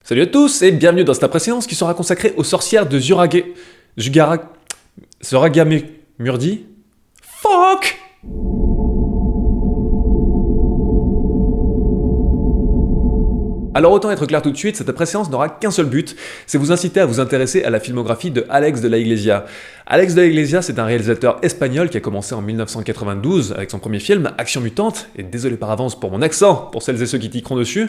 Salut à tous et bienvenue dans cette après-séance qui sera consacrée aux sorcières de Zuragamurdi. Fuck! Alors autant être clair tout de suite, cette après-séance n'aura qu'un seul but, c'est vous inciter à vous intéresser à la filmographie de Alex de la Iglesia. Alex de la Iglesia, c'est un réalisateur espagnol qui a commencé en 1992 avec son premier film, Action Mutante, et désolé par avance pour mon accent, pour celles et ceux qui tickeront dessus.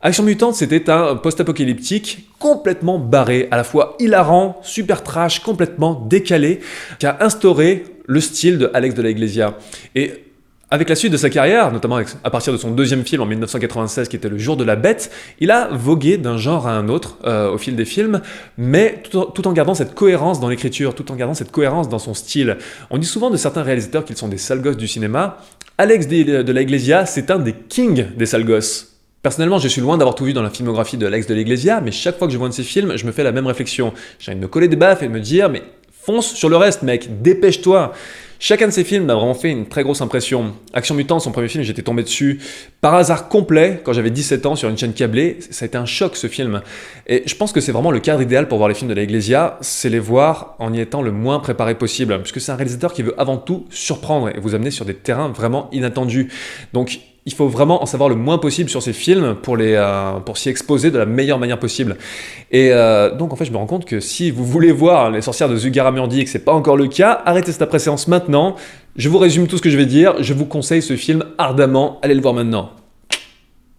Action Mutante, c'était un post-apocalyptique complètement barré, à la fois hilarant, super trash, complètement décalé, qui a instauré le style de Alex de la Iglesia. Et avec la suite de sa carrière, notamment à partir de son deuxième film en 1996 qui était Le Jour de la Bête, il a vogué d'un genre à un autre au fil des films, mais tout en gardant cette cohérence dans l'écriture, tout en gardant cette cohérence dans son style. On dit souvent de certains réalisateurs qu'ils sont des sales gosses du cinéma. Alex de la Iglesia, c'est un des kings des sales gosses. Personnellement, je suis loin d'avoir tout vu dans la filmographie de Alex de la Iglesia, mais chaque fois que je vois un de ses films, je me fais la même réflexion. J'ai envie de me coller des baffes et de me dire, mais fonce sur le reste, mec, dépêche-toi. Chacun de ses films m'a vraiment fait une très grosse impression. Action Mutant, son premier film, j'étais tombé dessus par hasard complet quand j'avais 17 ans sur une chaîne câblée. Ça a été un choc, ce film. Et je pense que c'est vraiment le cadre idéal pour voir les films de la Iglesia, c'est les voir en y étant le moins préparé possible, puisque c'est un réalisateur qui veut avant tout surprendre et vous amener sur des terrains vraiment inattendus. Donc, il faut vraiment en savoir le moins possible sur ces films pour s'y exposer de la meilleure manière possible. Et donc en fait je me rends compte que si vous voulez voir Les Sorcières de Zugarramurdi et que c'est pas encore le cas, arrêtez cette après-séance maintenant. Je vous résume tout ce que je vais dire, je vous conseille ce film ardemment, allez le voir maintenant.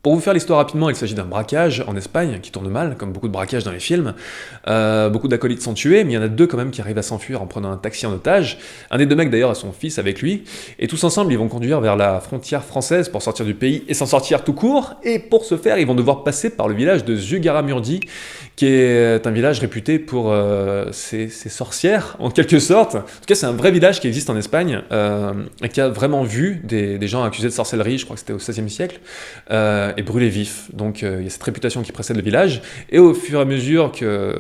Pour vous faire l'histoire rapidement, il s'agit d'un braquage en Espagne qui tourne mal, comme beaucoup de braquages dans les films. Beaucoup d'acolytes sont tués, mais il y en a deux quand même qui arrivent à s'enfuir en prenant un taxi en otage. Un des deux mecs d'ailleurs a son fils avec lui, et tous ensemble ils vont conduire vers la frontière française pour sortir du pays et s'en sortir tout court. Et pour ce faire, ils vont devoir passer par le village de Zugarramurdi, qui est un village réputé pour ses sorcières, en quelque sorte. En tout cas, c'est un vrai village qui existe en Espagne, et qui a vraiment vu des gens accusés de sorcellerie, je crois que c'était au XVIe siècle, et brûlés vifs. Donc il y a cette réputation qui précède le village, et au fur et à mesure que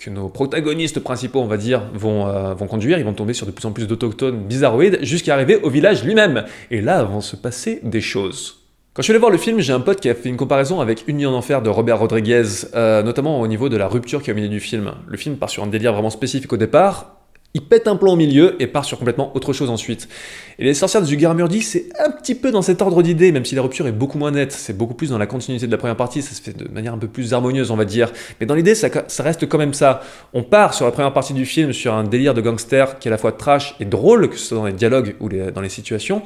nos protagonistes principaux, on va dire, vont conduire, ils vont tomber sur de plus en plus d'autochtones bizarroïdes, jusqu'à arriver au village lui-même. Et là vont se passer des choses. Quand je suis allé voir le film, j'ai un pote qui a fait une comparaison avec Une nuit en enfer de Robert Rodriguez, notamment au niveau de la rupture qu'il y a au milieu du film. Le film part sur un délire vraiment spécifique au départ, il pète un plomb au milieu et part sur complètement autre chose ensuite. Et Les Sorcières de Zugarramurdi, c'est un petit peu dans cet ordre d'idées, même si la rupture est beaucoup moins nette, c'est beaucoup plus dans la continuité de la première partie, ça se fait de manière un peu plus harmonieuse, on va dire. Mais dans l'idée, ça reste quand même ça. On part sur la première partie du film sur un délire de gangster qui est à la fois trash et drôle, que ce soit dans les dialogues ou dans les situations,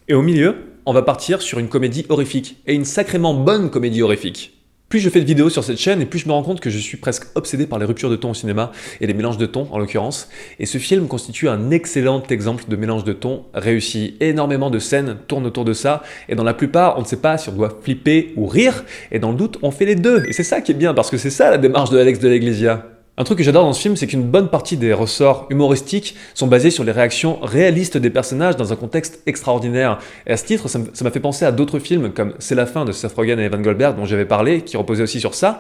et au milieu, on va partir sur une comédie horrifique, et une sacrément bonne comédie horrifique. Plus je fais de vidéos sur cette chaîne, et plus je me rends compte que je suis presque obsédé par les ruptures de ton au cinéma, et les mélanges de tons en l'occurrence, et ce film constitue un excellent exemple de mélange de tons réussi. Énormément de scènes tournent autour de ça, et dans la plupart, on ne sait pas si on doit flipper ou rire, et dans le doute, on fait les deux. Et c'est ça qui est bien, parce que c'est ça la démarche de Alex de la Iglesia. Un truc que j'adore dans ce film, c'est qu'une bonne partie des ressorts humoristiques sont basés sur les réactions réalistes des personnages dans un contexte extraordinaire. Et à ce titre, ça m'a fait penser à d'autres films comme C'est la fin de Seth Rogen et Evan Goldberg dont j'avais parlé, qui reposait aussi sur ça.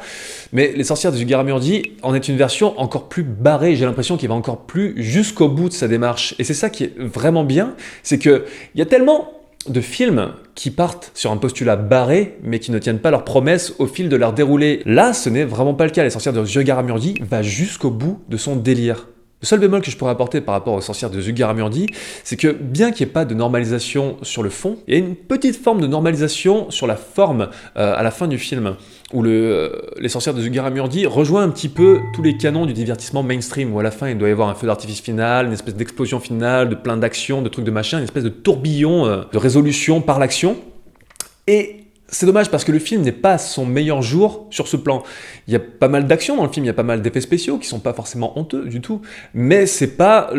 Mais Les Sorcières de Zugarramurdi en est une version encore plus barrée, j'ai l'impression qu'il va encore plus jusqu'au bout de sa démarche. Et c'est ça qui est vraiment bien, c'est qu'il y a tellement de films qui partent sur un postulat barré, mais qui ne tiennent pas leurs promesses au fil de leur déroulé. Là, ce n'est vraiment pas le cas. Les Sorcières de Zugarramurdi va jusqu'au bout de son délire. Le seul bémol que je pourrais apporter par rapport aux Sorcières de Zugarramurdi, c'est que bien qu'il n'y ait pas de normalisation sur le fond, il y a une petite forme de normalisation sur la forme à la fin du film, où Les Sorcières de Zugarramurdi rejoint un petit peu tous les canons du divertissement mainstream, où à la fin il doit y avoir un feu d'artifice final, une espèce d'explosion finale, de plein d'actions, de trucs de machin, une espèce de tourbillon de résolution par l'action. Et c'est dommage parce que le film n'est pas à son meilleur jour sur ce plan. Il y a pas mal d'actions dans le film, il y a pas mal d'effets spéciaux qui sont pas forcément honteux du tout, mais c'est pas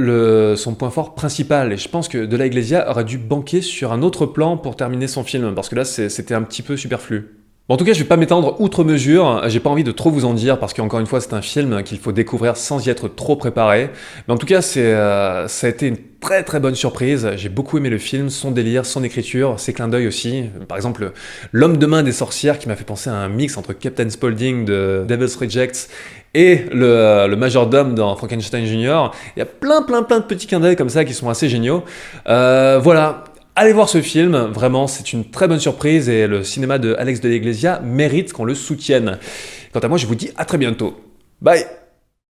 son point fort principal. Et je pense que De la Iglesia aurait dû banquer sur un autre plan pour terminer son film, parce que là c'était un petit peu superflu. Bon, en tout cas, je vais pas m'étendre outre mesure, j'ai pas envie de trop vous en dire parce qu'encore une fois, c'est un film qu'il faut découvrir sans y être trop préparé. Mais en tout cas, ça a été une très très bonne surprise. J'ai beaucoup aimé le film, son délire, son écriture, ses clins d'œil aussi. Par exemple, l'homme de main des sorcières qui m'a fait penser à un mix entre Captain Spaulding de Devil's Rejects et le majordome dans Frankenstein Jr. Il y a plein de petits clins d'œil comme ça qui sont assez géniaux. Voilà. Allez voir ce film, vraiment c'est une très bonne surprise et le cinéma de Alex de la Iglesia mérite qu'on le soutienne. Quant à moi, je vous dis à très bientôt. Bye!